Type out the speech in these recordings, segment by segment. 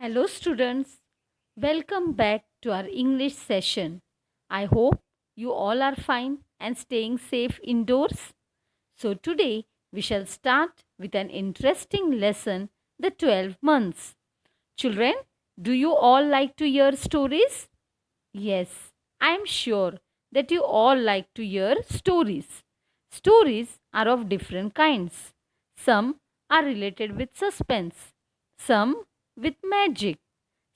Hello, students. Welcome back to our English session. I hope you all are fine and staying safe indoors. So, today we shall start with an interesting lesson, the 12 months. Children, do you all like to hear stories? Yes, I am sure that you all like to hear stories. Stories are of different kinds. Some are related with suspense, some with magic,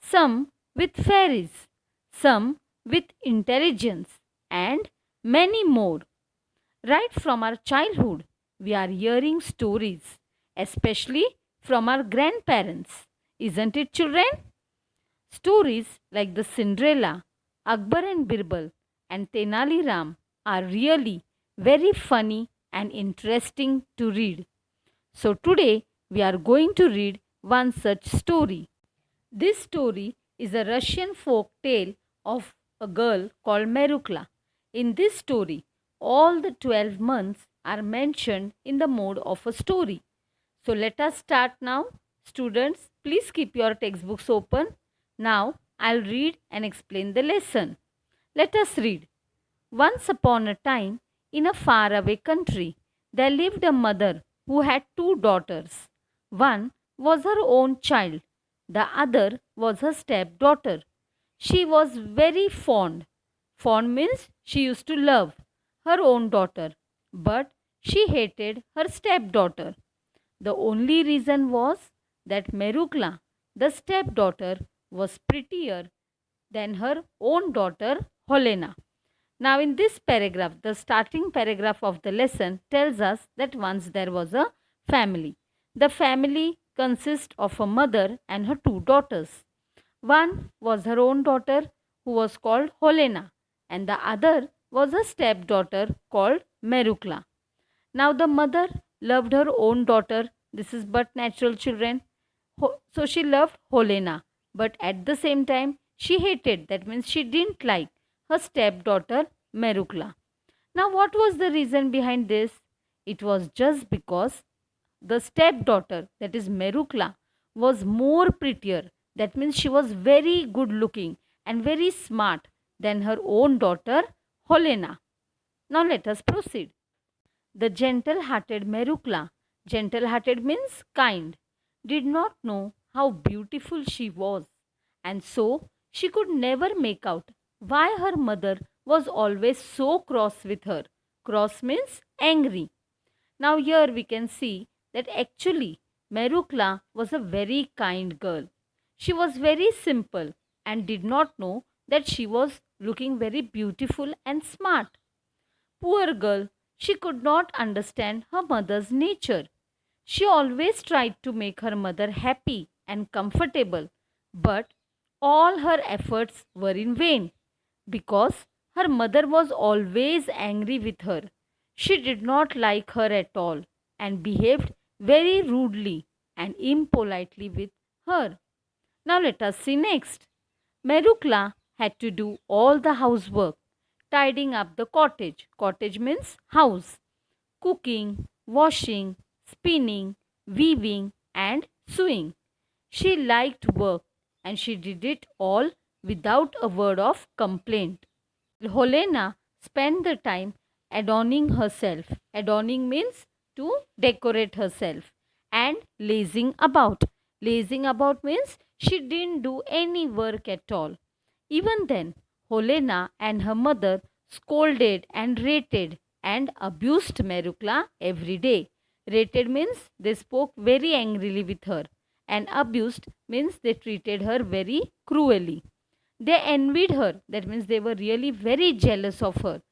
some with fairies, some with intelligence, and many more. Right from our childhood, we are hearing stories, especially from our grandparents. Isn't it, children? Stories like the Cinderella, Akbar and Birbal, and Tenali Ram are really very funny and interesting to read. So today we are going to read one such story. This story is a Russian folk tale of a girl called Merukla. In this story, all the 12 months are mentioned in the mode of a story. So let us start now. Students, please keep your textbooks open. Now I'll read and explain the lesson. Let us read. Once upon a time, in a faraway country, there lived a mother who had two daughters. One was her own child, the other was her stepdaughter. She was very fond. Fond means she used to love her own daughter, but she hated her stepdaughter. The only reason was that Merukla, the stepdaughter, was prettier than her own daughter Helena. Now, in this paragraph, the starting paragraph of the lesson tells us that once there was a family. The family consists of a mother and her two daughters. One was her own daughter, who was called Helena, and the other was a stepdaughter called Merukla. Now, the mother loved her own daughter. This is but natural, children. So, she loved Helena, but at the same time, she hated, that means she didn't like her stepdaughter Merukla. Now, what was the reason behind this? It was just because the stepdaughter, that is Merukla, was more prettier. That means she was very good looking and very smart than her own daughter Helena. Now, let us proceed. The gentle hearted Merukla, gentle hearted means kind, did not know how beautiful she was, and so she could never make out why her mother was always so cross with her. Cross means angry. Now, here we can see that actually Merukla was a very kind girl. She was very simple and did not know that she was looking very beautiful and smart. Poor girl, she could not understand her mother's nature. She always tried to make her mother happy and comfortable, but all her efforts were in vain because her mother was always angry with her. She did not like her at all and behaved very rudely and impolitely with her. Now let us see next. Merukla had to do all the housework, tidying up the cottage. Cottage means house. Cooking, washing, spinning, weaving, and sewing. She liked work and she did it all without a word of complaint. Helena spent the time adorning herself. Adorning means to decorate herself and lazing about. Lazing about means she didn't do any work at all. Even then, Helena and her mother scolded and rated and abused Merukla every day. Rated means they spoke very angrily with her, and abused means they treated her very cruelly. They envied her, that means they were really very jealous of her,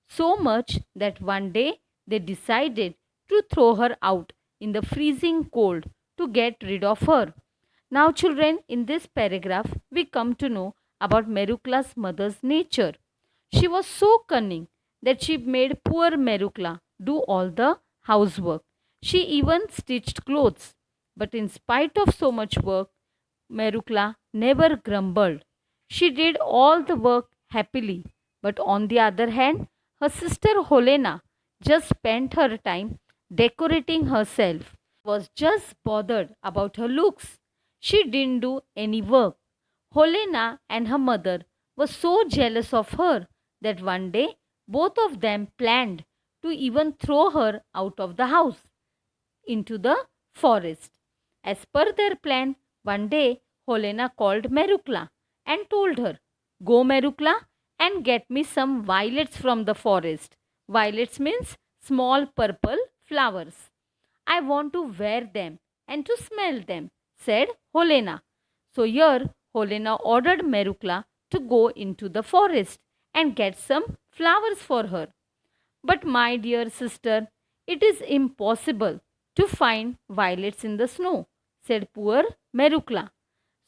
so much that one day they decided to throw her out in the freezing cold to get rid of her. Now, children, in this paragraph, we come to know about Merukla's mother's nature. She was so cunning that she made poor Merukla do all the housework. She even stitched clothes. But in spite of so much work, Merukla never grumbled. She did all the work happily. But on the other hand, her sister Helena just spent her time decorating herself, was just bothered about her looks. she didn't do any work. Helena and her mother were so jealous of her that one day both of them planned to even throw her out of the house into the forest. As per their plan, one day Helena called Merukla and told her, "Go, Merukla, and get me some violets from the forest." Violets means small purple flowers. "I want to wear them and to smell them," said Helena. So here Helena ordered Merukla to go into the forest and get some flowers for her. "But my dear sister, it is impossible to find violets in the snow," said poor Merukla.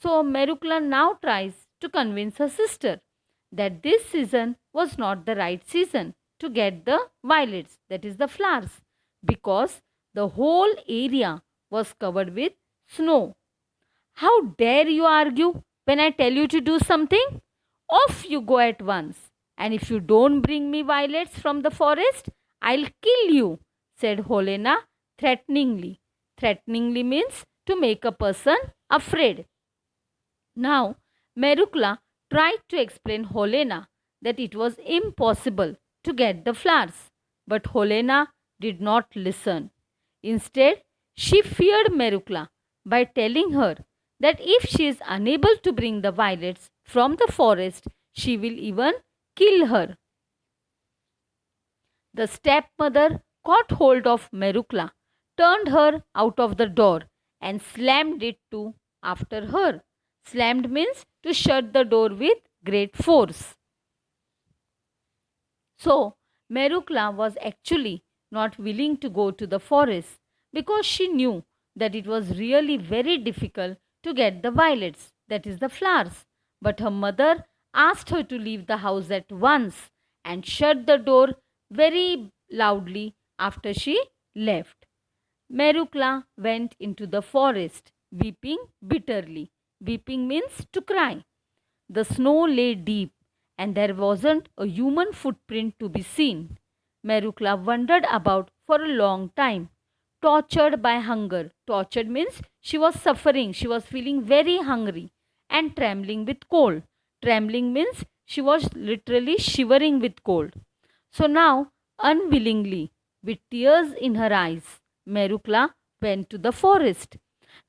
So Merukla now tries to convince her sister that this season was not the right season to get the violets, that is the flowers, because the whole area was covered with snow. "How dare you argue when I tell you to do something? Off you go at once. And if you don't bring me violets from the forest, I'll kill you," said Helena threateningly. Threateningly means to make a person afraid. Now, Merukla tried to explain Helena that it was impossible to get the flowers, but Helena did not listen. Instead, she feared Merukla by telling her that if she is unable to bring the violets from the forest, she will even kill her. The stepmother caught hold of Merukla, turned her out of the door, and slammed it to after her. Slammed means to shut the door with great force. So, Merukla was actually not willing to go to the forest because she knew that it was really very difficult to get the violets, that is the flowers. But her mother asked her to leave the house at once and shut the door very loudly after she left. Merukla went into the forest, weeping bitterly. Weeping means to cry. The snow lay deep and there wasn't a human footprint to be seen. Merukla wandered about for a long time, tortured by hunger. Tortured means she was suffering, she was feeling very hungry and trembling with cold. Trembling means she was literally shivering with cold. So now, unwillingly, with tears in her eyes, Merukla went to the forest.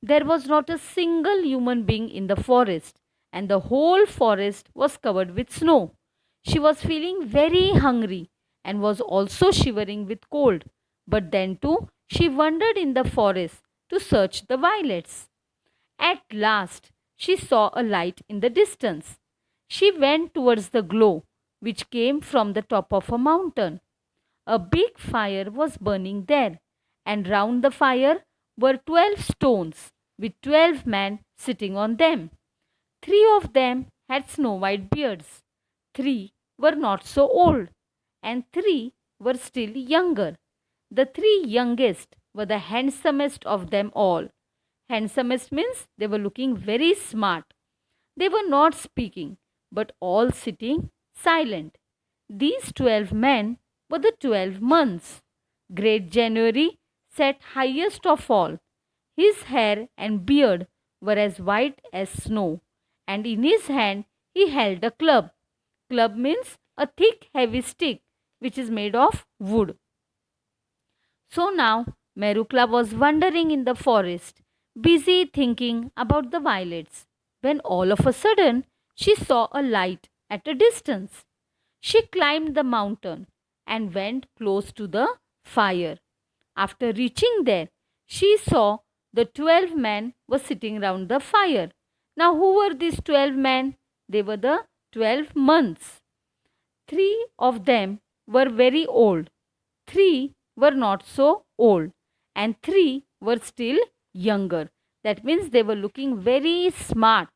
There was not a single human being in the forest, and the whole forest was covered with snow. She was feeling very hungry and was also shivering with cold. But then too, she wandered in the forest to search the violets. At last, she saw a light in the distance. She went towards the glow, which came from the top of a mountain. A big fire was burning there, and round the fire were 12 stones with 12 men sitting on them. 3 of them had snow white beards, 3 were not so old, and 3 were still younger. The 3 youngest were the handsomest of them all. Handsomest means they were looking very smart. They were not speaking, but all sitting silent. These 12 men were the 12 months. Great January sat highest of all. His hair and beard were as white as snow, and in his hand he held a club. Club means a thick, heavy stick which is made of wood. So now Merukla was wandering in the forest, busy thinking about the violets, when all of a sudden she saw a light at a distance. She climbed the mountain and went close to the fire. After reaching there, she saw the 12 men were sitting round the fire. Now, who were these 12 men? They were the 12 months. 3 of them were very old, 3 were not so old, and 3 were still younger. That means they were looking very smart.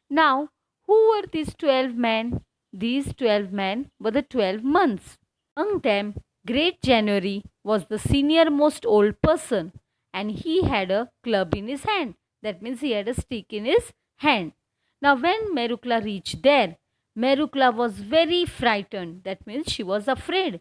Now, who were these 12 men? These 12 men were the 12 months. Among them, Great January was the senior most old person, and he had a club in his hand. That means he had a stick in his hand. Now, when Merukla reached there, Merukla was very frightened. That means she was afraid.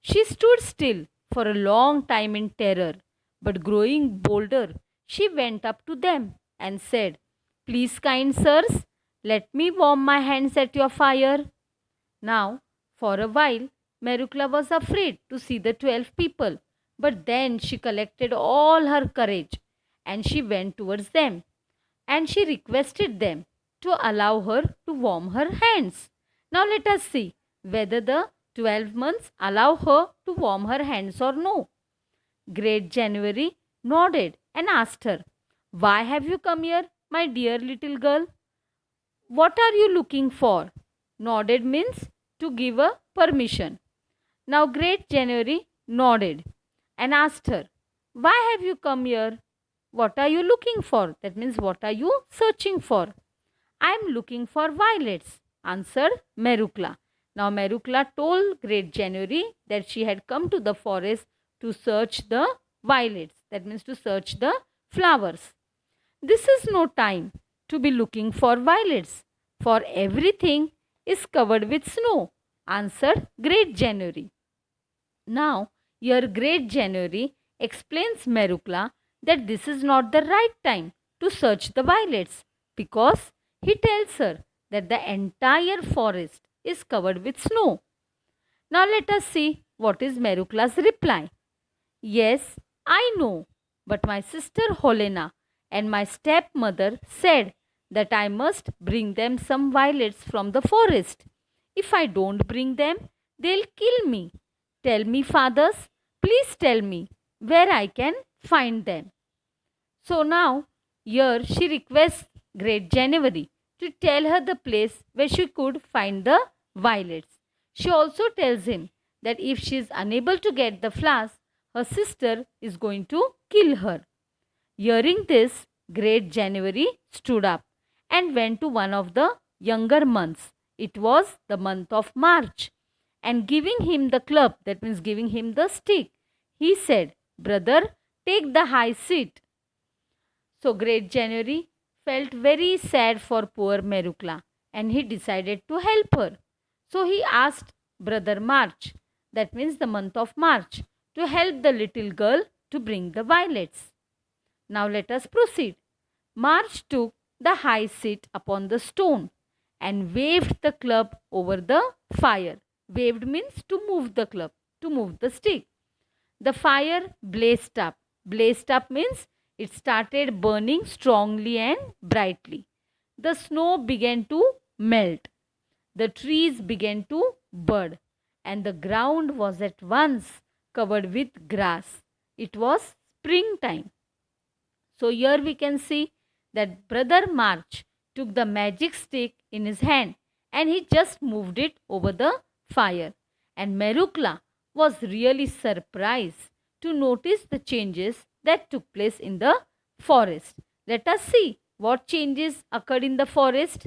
She stood still for a long time in terror, but growing bolder, she went up to them and said, "Please, kind sirs, let me warm my hands at your fire." Now, for a while, Merukla was afraid to see the 12 people, but then she collected all her courage and she went towards them and she requested them to allow her to warm her hands. Now, let us see whether the 12 months allow her to warm her hands or no. Great January nodded and asked her, "Why have you come here, my dear little girl? What are you looking for?" Nodded means to give a permission. Now Great January nodded and asked her, "Why have you come here? What are you looking for?" That means, what are you searching for? "I am looking for violets," answered Merukla. Now Merukla told Great January that she had come to the forest to search the violets. That means to search the flowers. "This is no time to be looking for violets, for everything is covered with snow," answered Great January. Now, your Great January explains Merukla that this is not the right time to search the violets, because he tells her that the entire forest is covered with snow. Now let us see what is Merukla's reply. "Yes, I know, but my sister Helena and my stepmother said that I must bring them some violets from the forest. If I don't bring them, they'll kill me. Tell me, fathers, please tell me where I can find them." So now, here she requests Great January to tell her the place where she could find the violets. She also tells him that if she is unable to get the flowers, her sister is going to kill her. Hearing this, Great January stood up and went to one of the younger months. It was the month of March. And giving him the club, that means giving him the stick, he said, "Brother, take the high seat." So Great January felt very sad for poor Merukla and he decided to help her. So he asked Brother March, that means the month of March, to help the little girl to bring the violets. Now let us proceed. March took the high seat upon the stone and waved the club over the fire. Waved means to move the club, to move the stick. The fire blazed up. Blazed up means it started burning strongly and brightly. The snow began to melt. The trees began to bud, and the ground was at once covered with grass. It was springtime. So here we can see that Brother March took the magic stick in his hand and he just moved it over the fire. And Merukla was really surprised to notice the changes that took place in the forest. Let us see what changes occurred in the forest.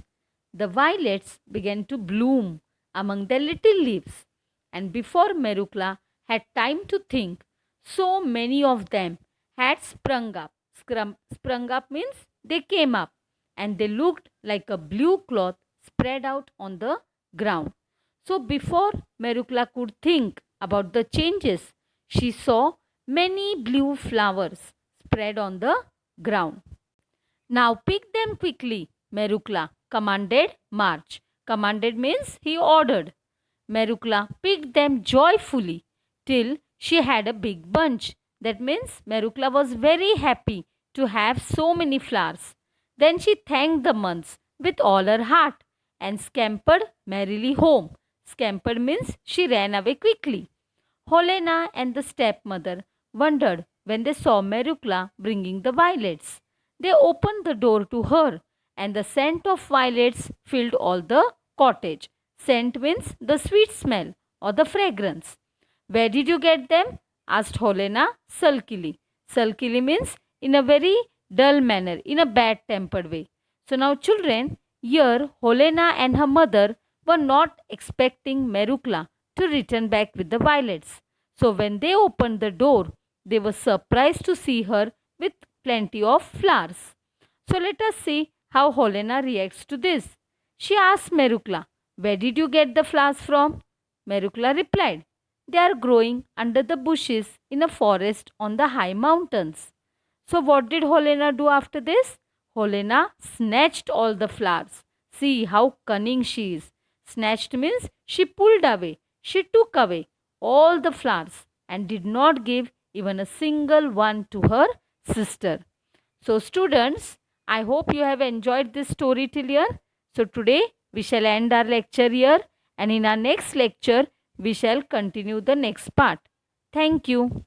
The violets began to bloom among their little leaves, and before Merukla had time to think, so many of them had sprung up. Sprung up means they came up and they looked like a blue cloth spread out on the ground. So before Merukla could think about the changes, she saw many blue flowers spread on the ground. "Now pick them quickly," Merukla commanded March. Commanded means he ordered. Merukla picked them joyfully till she had a big bunch. That means Merukla was very happy to have so many flowers. Then she thanked the months with all her heart and scampered merrily home. Scampered means she ran away quickly. Helena and the stepmother wondered when they saw Merukla bringing the violets. They opened the door to her and the scent of violets filled all the cottage. Scent means the sweet smell or the fragrance. "Where did you get them?" asked Helena sulkily. Sulkily means in a very dull manner, in a bad tempered way. So now children, here Helena and her mother were not expecting Merukla to return back with the violets. So when they opened the door, they were surprised to see her with plenty of flowers. So let us see how Helena reacts to this. She asked Merukla, "Where did you get the flowers from?" Merukla replied, "They are growing under the bushes in a forest on the high mountains." So what did Helena do after this? Helena snatched all the flowers. See how cunning she is. Snatched means she pulled away, she took away all the flowers and did not give even a single one to her sister. So, students, I hope you have enjoyed this story till here. So, today we shall end our lecture here, and in our next lecture, we shall continue the next part. Thank you.